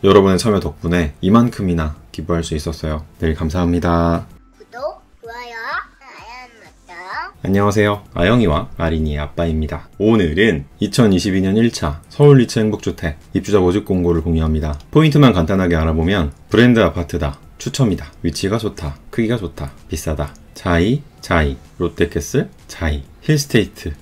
여러분의 참여 덕분에 이만큼이나 기부할 수 있었어요. 늘 감사합니다. 구독, 좋아요, 알람 맞다. 안녕하세요. 아영이와 아린이의 아빠입니다. 오늘은 2022년 1차 서울 리츠 행복주택 입주자 모집 공고를 공유합니다. 포인트만 간단하게 알아보면 브랜드 아파트다, 추첨이다, 위치가 좋다, 크기가 좋다, 비싸다, 자이, 롯데캐슬, 자이, 힐스테이트,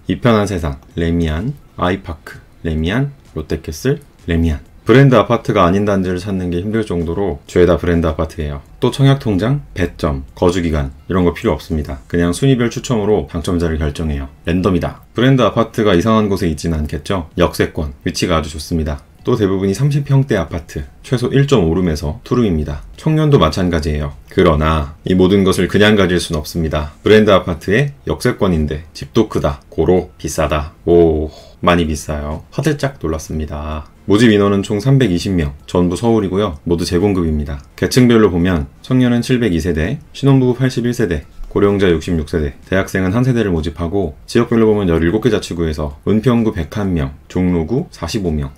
이편한 세상, 레미안, 아이파크, 레미안, 롯데캐슬, 레미안. 브랜드 아파트가 아닌 단지를 찾는 게 힘들 정도로 죄다 브랜드 아파트예요. 또 청약통장, 배점, 거주기간 이런 거 필요 없습니다. 그냥 순위별 추첨으로 당첨자를 결정해요. 랜덤이다. 브랜드 아파트가 이상한 곳에 있지는 않겠죠? 역세권, 위치가 아주 좋습니다. 또 대부분이 30평대 아파트, 최소 1.5룸에서 2룸입니다. 청년도 마찬가지예요. 그러나 이 모든 것을 그냥 가질 순 없습니다. 브랜드 아파트의 역세권인데 집도 크다, 고로 비싸다. 오, 많이 비싸요. 화들짝 놀랐습니다. 모집 인원은 총 320명, 전부 서울이고요. 모두 재공급입니다. 계층별로 보면 청년은 702세대, 신혼부부 81세대, 고령자 66세대, 대학생은 1세대를 모집하고 지역별로 보면 17개 자치구에서 은평구 101명, 종로구 45명.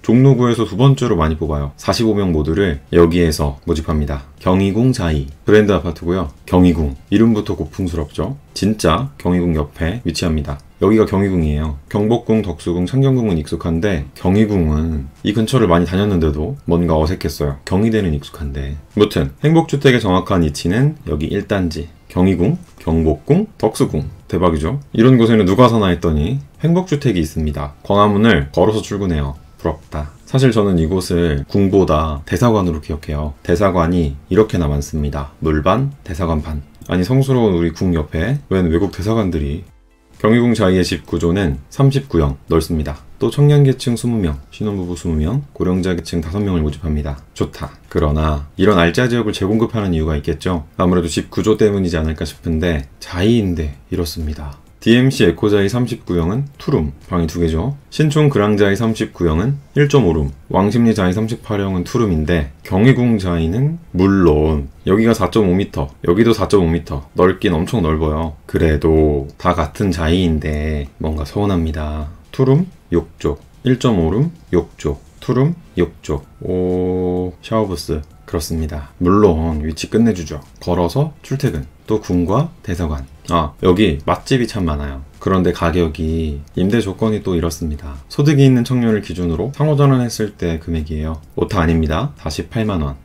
종로구에서 두 번째로 많이 뽑아요. 45명 모두를 여기에서 모집합니다. 경희궁 자이, 브랜드 아파트고요. 경희궁, 이름부터 고풍스럽죠? 진짜 경희궁 옆에 위치합니다. 여기가 경희궁이에요. 경복궁, 덕수궁, 창경궁은 익숙한데 경희궁은 이 근처를 많이 다녔는데도 뭔가 어색했어요. 경희대는 익숙한데. 무튼 행복주택의 정확한 위치는 여기 1단지 경희궁, 경복궁, 덕수궁. 대박이죠? 이런 곳에는 누가 사나 했더니 행복주택이 있습니다. 광화문을 걸어서 출근해요. 부럽다. 사실 저는 이곳을 궁보다 대사관으로 기억해요. 대사관이 이렇게나 많습니다. 물반, 대사관반. 아니 성스러운 우리 궁 옆에 웬 외국 대사관들이. 경희궁 자이의 집 구조는 39형 넓습니다. 또 청년계층 20명, 신혼부부 20명, 고령자계층 5명을 모집합니다. 좋다. 그러나 이런 알짜 지역을 재공급하는 이유가 있겠죠? 아무래도 집 구조 때문이지 않을까 싶은데 자이인데 이렇습니다. DMC 에코자이 39형은 투룸, 방이 2개죠. 신촌 그랑자이 39형은 1.5룸, 왕십리 자이 38형은 투룸인데 경희궁 자이는 물론 여기가 4.5m, 여기도 4.5m, 넓긴 엄청 넓어요. 그래도 다 같은 자이인데 뭔가 서운합니다. 투룸, 욕조, 1.5룸, 욕조, 투룸, 욕조. 오, 샤워부스. 그렇습니다. 물론 위치 끝내주죠. 걸어서 출퇴근. 또 궁과 대사관. 여기 맛집이 참 많아요. 그런데 가격이 임대 조건이 또 이렇습니다. 소득이 있는 청년을 기준으로 상호전환했을 때 금액이에요. 오타 아닙니다. 48만원.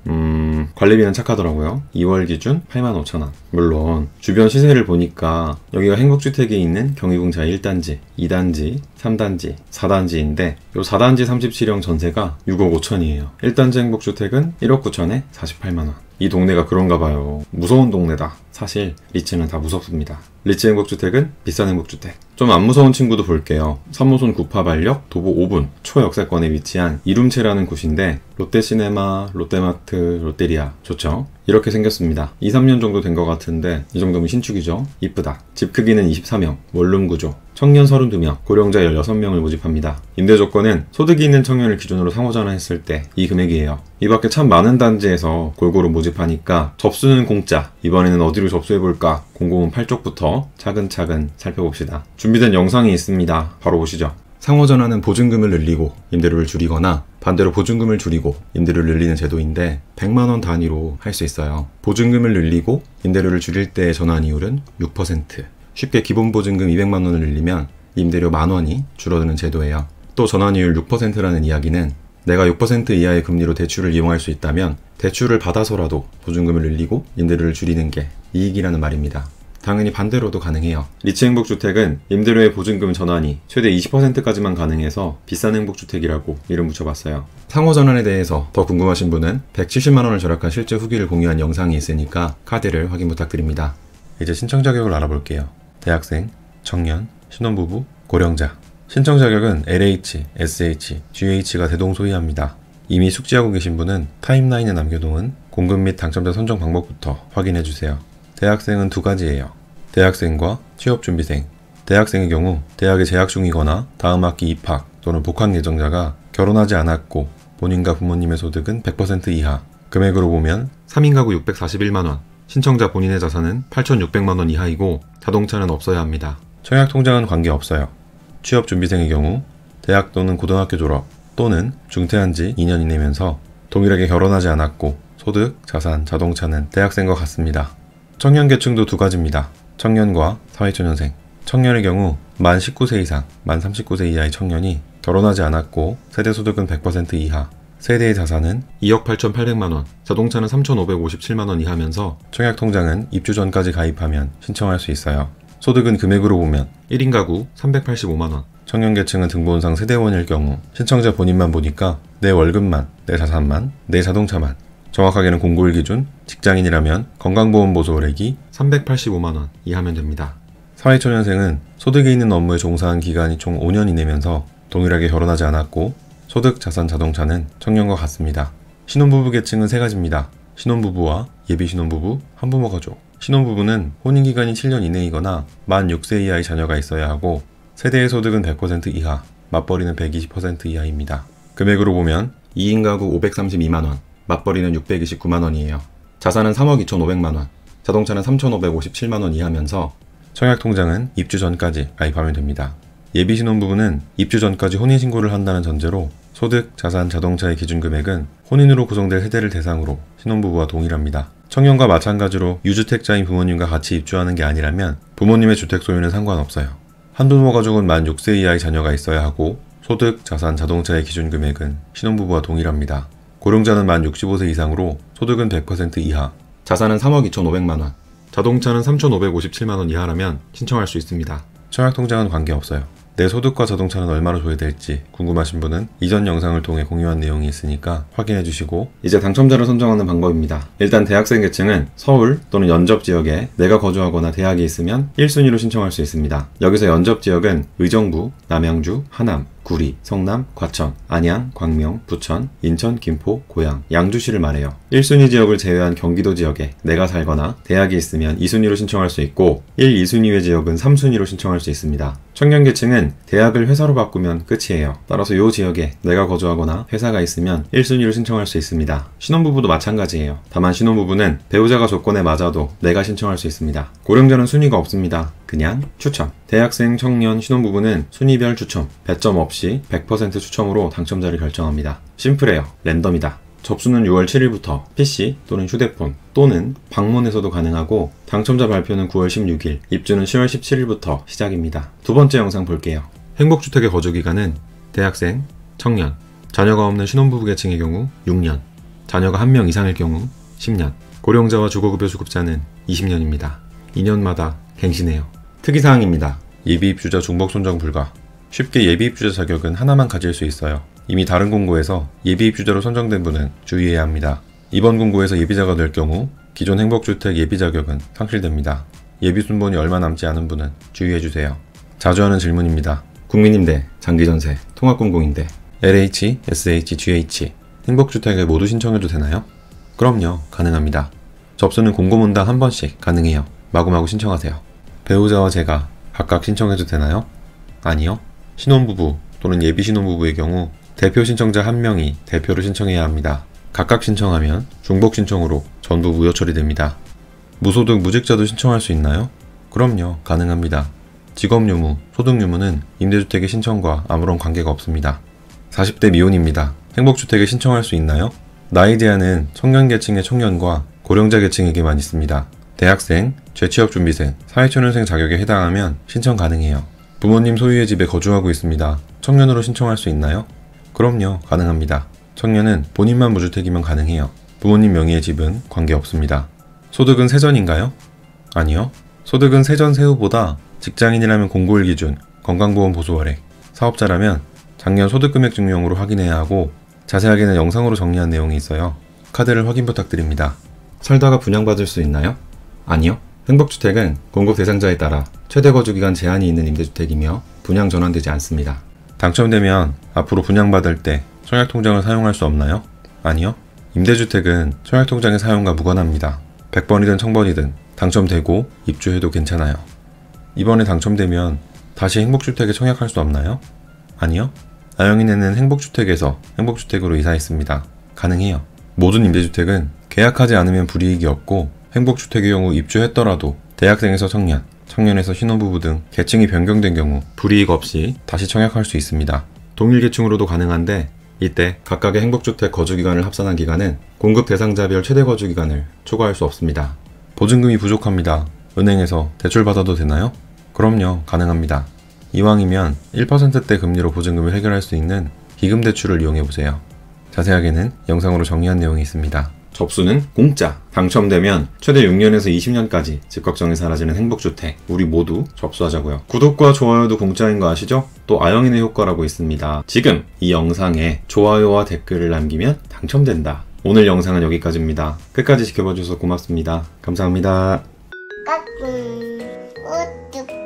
관리비는 착하더라고요. 2월 기준 85,000원. 물론 주변 시세를 보니까 여기가 행복주택에 있는 경희궁 자이 1단지, 2단지, 3단지, 4단지인데 요 4단지 37형 전세가 6억 5천이에요. 1단지 행복주택은 1억 9천에 48만원. 이 동네가 그런가 봐요. 무서운 동네다. 사실 리츠는 다 무섭습니다. 리츠 행복주택은 비싼 행복주택. 좀 안 무서운 친구도 볼게요. 3호선 구파발역 도보 5분 초역세권에 위치한 이룸체라는 곳인데 롯데시네마, 롯데마트, 롯데리아 좋죠? 이렇게 생겼습니다. 2, 3년 정도 된 것 같은데 이 정도면 신축이죠? 이쁘다. 집 크기는 24명, 원룸 구조. 청년 32명, 고령자 16명을 모집합니다. 임대 조건은 소득이 있는 청년을 기준으로 상호전환했을 때 이 금액이에요. 이 밖에 참 많은 단지에서 골고루 모집하니까 접수는 공짜. 이번에는 어디로 접수해볼까? 공고문 8쪽부터 차근차근 살펴봅시다. 준비된 영상이 있습니다. 바로 보시죠. 상호전환은 보증금을 늘리고 임대료를 줄이거나 반대로 보증금을 줄이고 임대료를 늘리는 제도인데 100만원 단위로 할 수 있어요. 보증금을 늘리고 임대료를 줄일 때의 전환 이율은 6%. 쉽게 기본보증금 200만원을 늘리면 임대료 만원이 줄어드는 제도예요. 또 전환이율 6%라는 이야기는 내가 6% 이하의 금리로 대출을 이용할 수 있다면 대출을 받아서라도 보증금을 늘리고 임대료를 줄이는 게 이익이라는 말입니다. 당연히 반대로도 가능해요. 리츠 행복주택은 임대료의 보증금 전환이 최대 20%까지만 가능해서 비싼 행복주택이라고 이름 붙여봤어요. 상호전환에 대해서 더 궁금하신 분은 170만원을 절약한 실제 후기를 공유한 영상이 있으니까 카드를 확인 부탁드립니다. 이제 신청 자격을 알아볼게요. 대학생, 청년, 신혼부부, 고령자. 신청 자격은 LH, SH, GH가 대동소이합니다. 이미 숙지하고 계신 분은 타임라인에 남겨놓은 공급 및 당첨자 선정 방법부터 확인해주세요. 대학생은 2가지예요. 대학생과 취업준비생. 대학생의 경우 대학에 재학 중이거나 다음 학기 입학 또는 복학 예정자가 결혼하지 않았고 본인과 부모님의 소득은 100% 이하. 금액으로 보면 3인 가구 641만원, 신청자 본인의 자산은 8,600만원 이하이고 자동차는 없어야 합니다. 청약통장은 관계없어요. 취업준비생의 경우 대학 또는 고등학교 졸업, 또는 중퇴한 지 2년 이내면서 동일하게 결혼하지 않았고 소득, 자산, 자동차는 대학생과 같습니다. 청년 계층도 두 가지입니다. 청년과 사회초년생. 청년의 경우 만 19세 이상, 만 39세 이하의 청년이 결혼하지 않았고 세대소득은 100% 이하, 세대의 자산은 2억 8,800만원, 자동차는 3,557만원 이하면서 청약통장은 입주 전까지 가입하면 신청할 수 있어요. 소득은 금액으로 보면 1인 가구 385만원, 청년계층은 등본상 세대원일 경우 신청자 본인만 보니까 내 월급만, 내 자산만, 내 자동차만, 정확하게는 공고일 기준 직장인이라면 건강보험보수월액이 385만원 이하면 됩니다. 사회초년생은 소득이 있는 업무에 종사한 기간이 총 5년 이내면서 동일하게 결혼하지 않았고 소득, 자산, 자동차는 청년과 같습니다. 신혼부부 계층은 세 가지입니다. 신혼부부와 예비신혼부부, 한부모 가족. 신혼부부는 혼인기간이 7년 이내이거나 만 6세 이하의 자녀가 있어야 하고 세대의 소득은 100% 이하, 맞벌이는 120% 이하입니다. 금액으로 보면 2인 가구 532만원, 맞벌이는 629만원이에요. 자산은 3억 2,500만원, 자동차는 3,557만원 이하면서 청약통장은 입주 전까지 가입하면 됩니다. 예비신혼부부는 입주 전까지 혼인신고를 한다는 전제로 소득, 자산, 자동차의 기준금액은 혼인으로 구성될 세대를 대상으로 신혼부부와 동일합니다. 청년과 마찬가지로 유주택자인 부모님과 같이 입주하는 게 아니라면 부모님의 주택 소유는 상관없어요. 한부모 가족은 만 6세 이하의 자녀가 있어야 하고 소득, 자산, 자동차의 기준금액은 신혼부부와 동일합니다. 고령자는 만 65세 이상으로 소득은 100% 이하, 자산은 3억 2,500만원, 자동차는 3,557만원 이하라면 신청할 수 있습니다. 청약통장은 관계없어요. 내 소득과 자동차는 얼마나 줘야 될지 궁금하신 분은 이전 영상을 통해 공유한 내용이 있으니까 확인해 주시고, 이제 당첨자를 선정하는 방법입니다. 일단 대학생 계층은 서울 또는 연접 지역에 내가 거주하거나 대학이 있으면 1순위로 신청할 수 있습니다. 여기서 연접 지역은 의정부, 남양주, 하남, 구리, 성남, 과천, 안양, 광명, 부천, 인천, 김포, 고양, 양주시를 말해요. 1순위 지역을 제외한 경기도 지역에 내가 살거나 대학이 있으면 2순위로 신청할 수 있고 1, 2순위의 지역은 3순위로 신청할 수 있습니다. 청년 계층은 대학을 회사로 바꾸면 끝이에요. 따라서 이 지역에 내가 거주하거나 회사가 있으면 1순위로 신청할 수 있습니다. 신혼부부도 마찬가지예요. 다만 신혼부부는 배우자가 조건에 맞아도 내가 신청할 수 있습니다. 고령자는 순위가 없습니다. 그냥 추첨. 대학생, 청년, 신혼부부는 순위별 추첨, 배점 없이 100% 추첨으로 당첨자를 결정합니다. 심플해요. 랜덤이다. 접수는 6월 7일부터 PC 또는 휴대폰 또는 방문에서도 가능하고 당첨자 발표는 9월 16일, 입주는 10월 17일부터 시작입니다. 두 번째 영상 볼게요. 행복주택의 거주기간은 대학생, 청년, 자녀가 없는 신혼부부 계층의 경우 6년, 자녀가 1명 이상일 경우 10년, 고령자와 주거급여 수급자는 20년입니다. 2년마다 갱신해요. 특이사항입니다. 예비입주자 중복선정 불가. 쉽게 예비입주자 자격은 하나만 가질 수 있어요. 이미 다른 공고에서 예비입주자로 선정된 분은 주의해야 합니다. 이번 공고에서 예비자가 될 경우 기존 행복주택 예비 자격은 상실됩니다. 예비순번이 얼마 남지 않은 분은 주의해주세요. 자주 하는 질문입니다. 국민임대, 장기전세, 통합공공임대, LH, SH, GH 행복주택에 모두 신청해도 되나요? 그럼요, 가능합니다. 접수는 공고문당 한 번씩 가능해요. 마구마구 신청하세요. 배우자와 제가 각각 신청해도 되나요? 아니요. 신혼부부 또는 예비신혼부부의 경우 대표 신청자 1명이 대표로 신청해야 합니다. 각각 신청하면 중복 신청으로 전부 무효 처리됩니다. 무소득 무직자도 신청할 수 있나요? 그럼요, 가능합니다. 직업유무, 소득유무는 임대주택의 신청과 아무런 관계가 없습니다. 40대 미혼입니다. 행복주택에 신청할 수 있나요? 나이 제한은 청년계층의 청년과 고령자 계층에게만 있습니다. 대학생, 재취업준비생, 사회초년생 자격에 해당하면 신청 가능해요. 부모님 소유의 집에 거주하고 있습니다. 청년으로 신청할 수 있나요? 그럼요, 가능합니다. 청년은 본인만 무주택이면 가능해요. 부모님 명의의 집은 관계없습니다. 소득은 세전인가요? 아니요. 소득은 세전 세후보다 직장인이라면 공고일 기준, 건강보험 보수월액, 사업자라면 작년 소득금액 증명으로 확인해야 하고 자세하게는 영상으로 정리한 내용이 있어요. 카드를 확인 부탁드립니다. 살다가 분양받을 수 있나요? 아니요. 행복주택은 공급 대상자에 따라 최대 거주기간 제한이 있는 임대주택이며 분양 전환되지 않습니다. 당첨되면 앞으로 분양받을 때 청약통장을 사용할 수 없나요? 아니요. 임대주택은 청약통장의 사용과 무관합니다. 100번이든 1000번이든 당첨되고 입주해도 괜찮아요. 이번에 당첨되면 다시 행복주택에 청약할 수 없나요? 아니요. 아영이네는 행복주택에서 행복주택으로 이사했습니다. 가능해요. 모든 임대주택은 계약하지 않으면 불이익이 없고 행복주택의 경우 입주했더라도 대학생에서 청년, 청년에서 신혼부부 등 계층이 변경된 경우 불이익 없이 다시 청약할 수 있습니다. 동일 계층으로도 가능한데 이때 각각의 행복주택 거주기간을 합산한 기간은 공급 대상자별 최대 거주기간을 초과할 수 없습니다. 보증금이 부족합니다. 은행에서 대출받아도 되나요? 그럼요, 가능합니다. 이왕이면 1%대 금리로 보증금을 해결할 수 있는 기금대출을 이용해보세요. 자세하게는 영상으로 정리한 내용이 있습니다. 접수는 공짜! 당첨되면 최대 6년에서 20년까지 집값정이 사라지는 행복주택, 우리 모두 접수하자고요. 구독과 좋아요도 공짜인 거 아시죠? 또 아영인의 효과라고 있습니다. 지금 이 영상에 좋아요와 댓글을 남기면 당첨된다. 오늘 영상은 여기까지입니다. 끝까지 지켜봐주셔서 고맙습니다. 감사합니다. 까꿍 우뚝